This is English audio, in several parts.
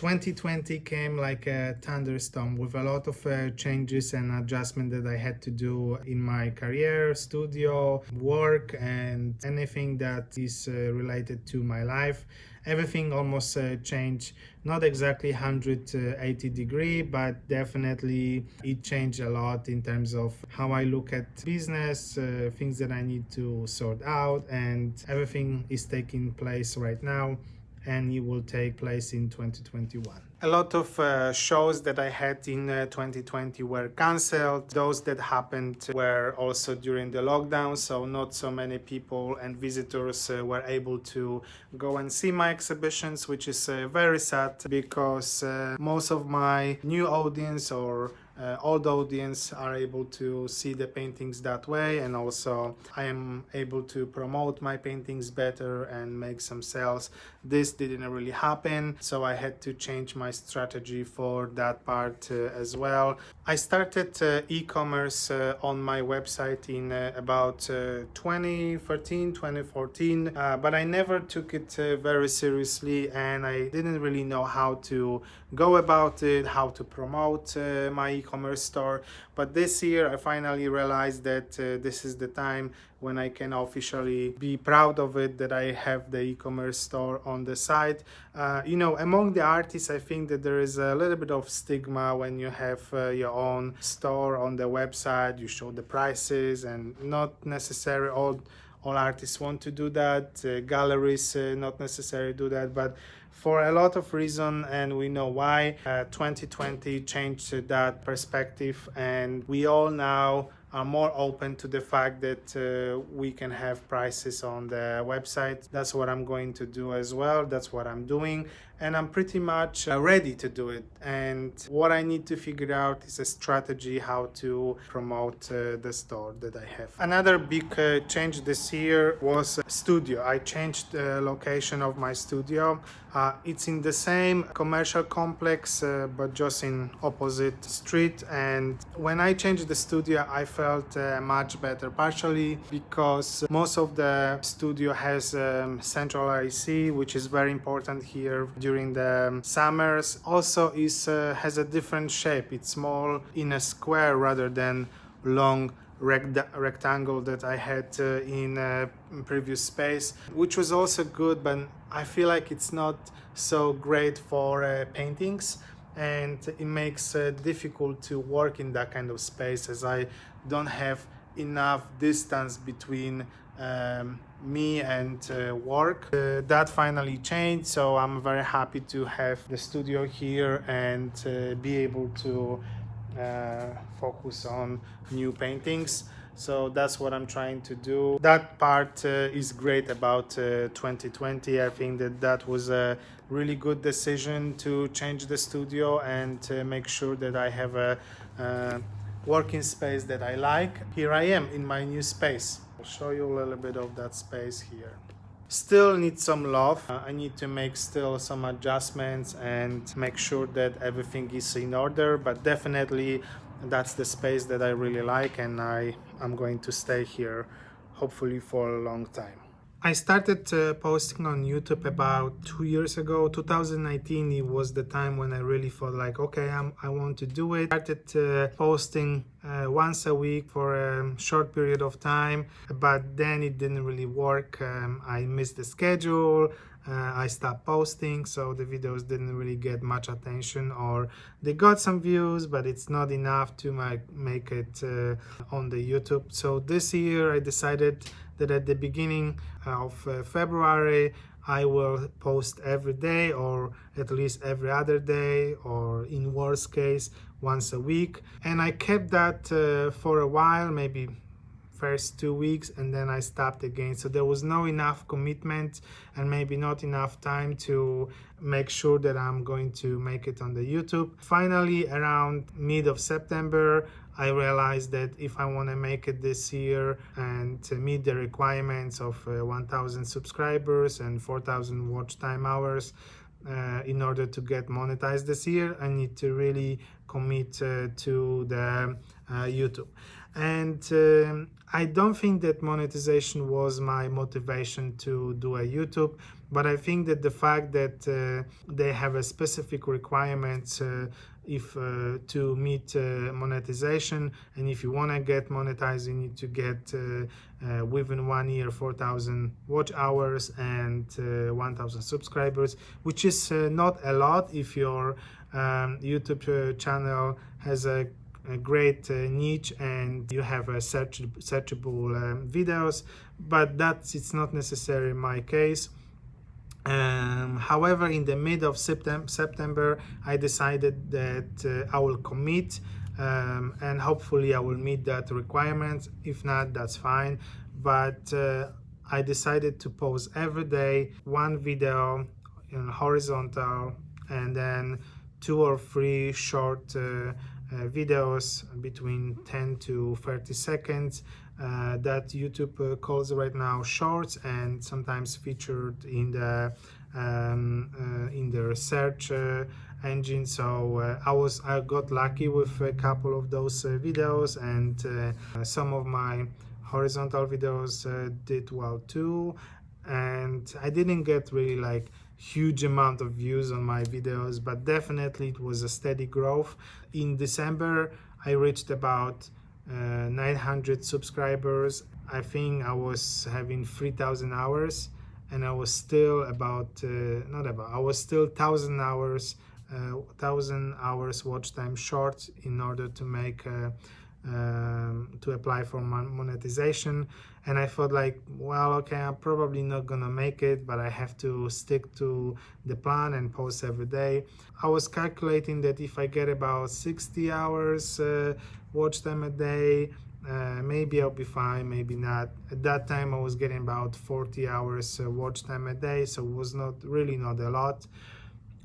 2020 came like a thunderstorm with a lot of changes and adjustment that I had to do in my career, studio, work, and anything that is related to my life. Everything almost changed, not exactly 180 degree, but definitely it changed a lot in terms of how I look at business, things that I need to sort out, and everything is taking place right now, and it will take place in 2021. A lot of shows that I had in 2020 were cancelled. Those that happened were also during the lockdown, so not so many people and visitors were able to go and see my exhibitions, which is very sad, because most of my new audience or old audience are able to see the paintings that way, and also I am able to promote my paintings better and make some sales. This didn't really happen, so I had to change my strategy for that part as well. I started e-commerce on my website in about 2013, 2014, but I never took it very seriously, and I didn't really know how to go about it, how to promote my e-commerce store. But this year I finally realized that this is the time when I can officially be proud of it, that I have the e-commerce store on the site. Among the artists, I think that there is a little bit of stigma when you have your own store on the website. You show the prices, and not necessarily all artists want to do that. Galleries not necessarily do that, but for a lot of reasons, and we know why, 2020 changed that perspective, and we all now are more open to the fact that we can have prices on the website. That's what I'm going to do as well. That's what I'm doing, and I'm pretty much ready to do it. And what I need to figure out is a strategy how to promote the store that I have. Another big change this year was studio. I changed the location of my studio. It's in the same commercial complex, but just in opposite street. And when I changed the studio, I felt much better, partially because most of the studio has central AC, which is very important here during the summers. Also has a different shape. It's small in a square rather than long rectangle that I had in a previous space, which was also good, but I feel like it's not so great for paintings, and it makes difficult to work in that kind of space, as I don't have enough distance between me and work. That finally changed, so I'm very happy to have the studio here and be able to focus on new paintings. So that's what I'm trying to do. That part is great about 2020. I think that was a really good decision to change the studio and to make sure that I have a working space that I like. Here I am in my new space. I'll show you a little bit of that space here. Still need some love. I need to make still some adjustments and make sure that everything is in order, but definitely that's the space that I really like, and I'm going to stay here hopefully for a long time. I started posting on YouTube about 2 years ago. 2019, it was the time when I really felt like, okay, I want to do it. I started posting once a week for a short period of time, but then it didn't really work. I missed the schedule. I stopped posting, so the videos didn't really get much attention, or they got some views, but it's not enough to make it on the YouTube. So this year I decided that at the beginning of February I will post every day, or at least every other day, or in worst case once a week. And I kept that for a while, maybe first 2 weeks, and then I stopped again. So there was no enough commitment and maybe not enough time to make sure that I'm going to make it on the YouTube. Finally, around mid of September, I realized that if I want to make it this year and to meet the requirements of 1,000 subscribers and 4,000 watch time hours, in order to get monetized this year, I need to really commit to the YouTube. And I don't think that monetization was my motivation to do a YouTube, But I think that the fact that they have a specific requirements if to meet monetization, and if you want to get monetized, you need to get within 1 year 4,000 watch hours and 1,000 subscribers, which is not a lot if your YouTube channel has a great niche and you have a searchable videos, but it's not necessarily my case. However, in the mid of September, I decided that I will commit, and hopefully I will meet that requirement. If not, that's fine. But I decided to post every day one video in horizontal, and then 2 or 3 short videos between 10 to 30 seconds that YouTube calls right now shorts, and sometimes featured in the search engine. So I got lucky with a couple of those videos, and some of my horizontal videos did well too. And I didn't get really like huge amount of views on my videos, but definitely it was a steady growth. In December, I reached about 900 subscribers. I think I was having 3,000 hours, and I was still I was still 1,000 hours watch time short in order to make to apply for monetization. And I thought like, well, okay, I'm probably not gonna make it, but I have to stick to the plan and post every day. I was calculating that if I get about 60 hours watch time a day, maybe I'll be fine, maybe not. At that time I was getting about 40 hours watch time a day, so it was not a lot.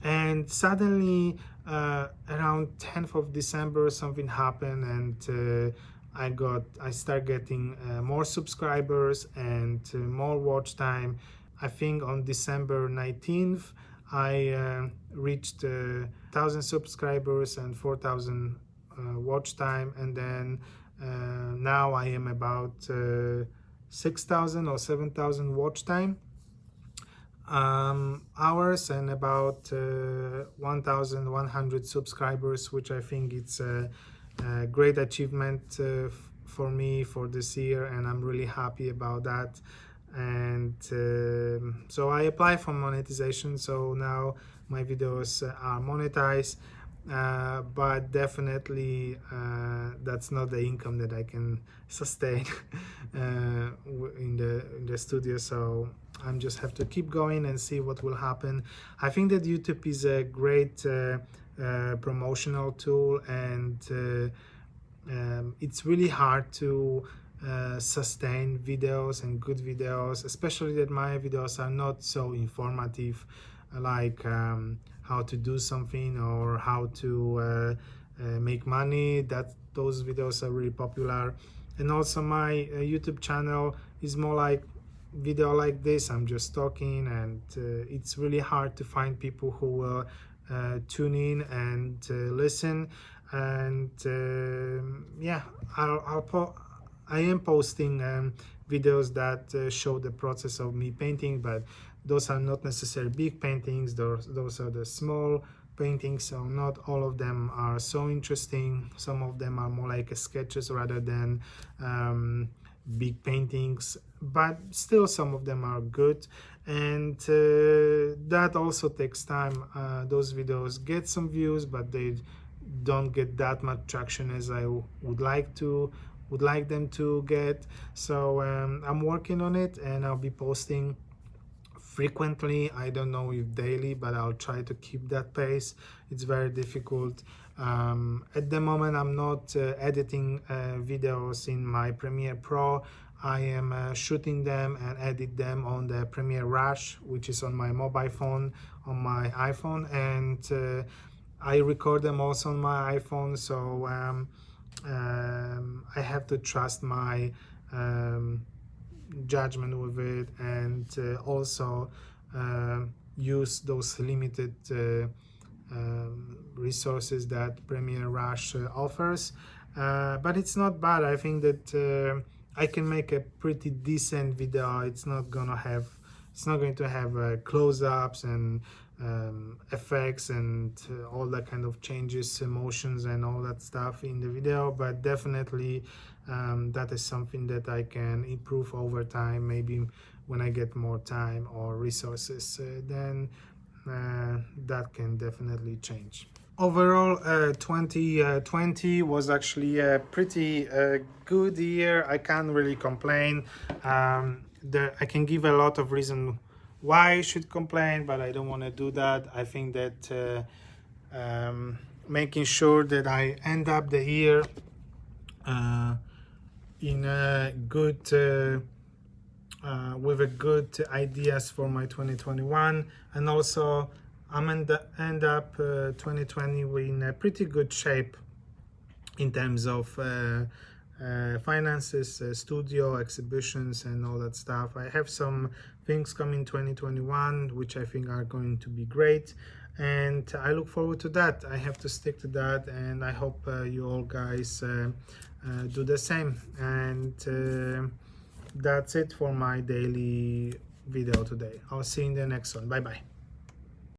And suddenly around 10th of December something happened, and I start getting more subscribers and more watch time. I think on December 19th I reached 1,000 subscribers and 4,000 watch time, and then now I am about 6,000 or 7,000 watch time hours, and about 1,100 subscribers, which I think it's a great achievement for me for this year, and I'm really happy about that. And so I apply for monetization, so now my videos are monetized, but definitely that's not the income that I can sustain in the studio. So I'm just have to keep going and see what will happen. I think that YouTube is a great promotional tool, and it's really hard to sustain videos and good videos, especially that my videos are not so informative, like how to do something or how to make money. Those videos are really popular. And also my YouTube channel is more like video like this. I'm just talking, and it's really hard to find people who will tune in and listen. And yeah, I am posting videos that show the process of me painting, but those are not necessarily big paintings. Those are the small paintings, so not all of them are so interesting. Some of them are more like sketches rather than big paintings, but still some of them are good. And that also takes time. Those videos get some views, but they don't get that much traction as I would like them to get. So I'm working on it, and I'll be posting frequently. I don't know if daily, but I'll try to keep that pace. It's very difficult. At the moment I'm not editing videos in my Premiere Pro. I am shooting them and edit them on the PriemiereRush, which is on my mobile phone, on my iPhone, and I record them also on my iPhone. So I have to trust my judgment with it, and also use those limited resources that PriemiereRush offers. But it's not bad. I think that I can make a pretty decent video. It's not gonna have It's not going to have close-ups and effects and all that kind of changes, emotions and all that stuff in the video, but definitely that is something that I can improve over time. Maybe when I get more time or resources, then that can definitely change. Overall, 2020 was actually a pretty good year. I can't really complain. I can give a lot of reasons why I should complain, but I don't want to do that. I think that making sure that I end up the year in a good with a good ideas for my 2021, and also I'm end up 2020 in a pretty good shape in terms of finances, studio, exhibitions and all that stuff. I have some things coming 2021 which I think are going to be great, and I look forward to that. I have to stick to that, and I hope you all guys do the same. And that's it for my daily video today. I'll see you in the next one. Bye bye.